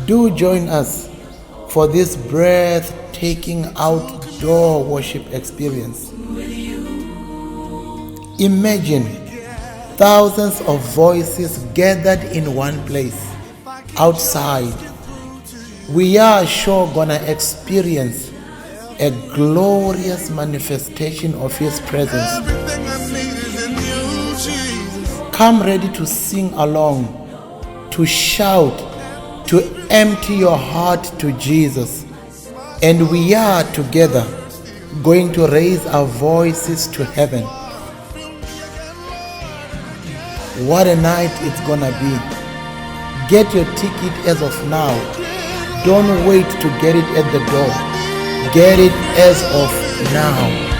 Do join us for this breathtaking outdoor worship experience. Imagine thousands of voices gathered in one place, outside. We are sure gonna experience a glorious manifestation of His presence. Come ready to sing along, to shout, to empty your heart to Jesus. And we are together going to raise our voices to heaven. What a night it's gonna be. Get your ticket as of now. Don't wait to get it at the door. Get it as of now.